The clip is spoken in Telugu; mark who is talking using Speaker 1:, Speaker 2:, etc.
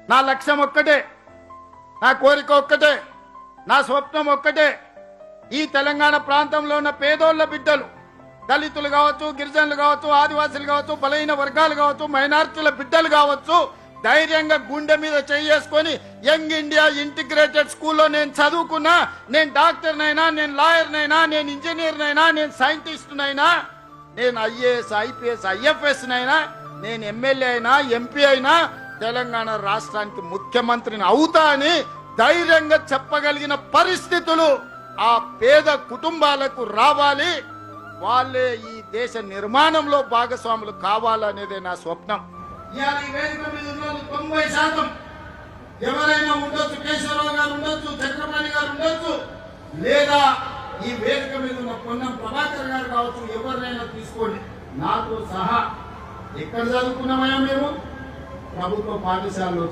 Speaker 1: నా లక్ష్యం ఒక్కటే, నా కోరిక ఒక్కటే, నా స్వప్నం ఒక్కటే. ఈ తెలంగాణ ప్రాంతంలో ఉన్న పేదోళ్ల బిడ్డలు, దళితులు కావచ్చు, గిరిజనులు కావచ్చు, ఆదివాసులు కావచ్చు, బలహీన వర్గాలు కావచ్చు, మైనారిటీల బిడ్డలు కావచ్చు, ధైర్యంగా గుండె మీద చేసుకొని యంగ్ ఇండియా ఇంటిగ్రేటెడ్ స్కూల్లో నేను చదువుకున్నా, నేను డాక్టర్నైనా, నేను లాయర్నైనా, నేను ఇంజనీర్నైనా, నేను సైంటిస్ట్నైనా, నేను ఐఏఎస్ ఐపీఎస్ ఐఎఫ్ఎస్ నైనా, నేను ఎమ్మెల్యే అయినా ఎంపీ అయినా తెలంగాణ రాష్ట్రానికి ముఖ్యమంత్రిని అవుతా అని ధైర్యంగా చెప్పగలిగిన పరిస్థితులు ఆ పేద కుటుంబాలకు రావాలి. వాళ్ళే ఈ దేశ నిర్మాణంలో భాగస్వాములు కావాలనేదే నా స్వప్నం. ఇవాళ ఈ వేదిక మీద ఉన్న 90% ఎవరైనా ఉండొచ్చు, కేశవరావు గారు ఉండొచ్చు, చక్రపాణి గారు ఉండొచ్చు, లేదా ఈ వేదిక మీద ఉన్న పొన్నం ప్రభాకర్ గారు కావచ్చు, ఎవరినైనా తీసుకోండి. నాతో సహా ఎక్కడ చదువుకున్నామయ్యా మేము? ప్రభుత్వ పాఠశాలలో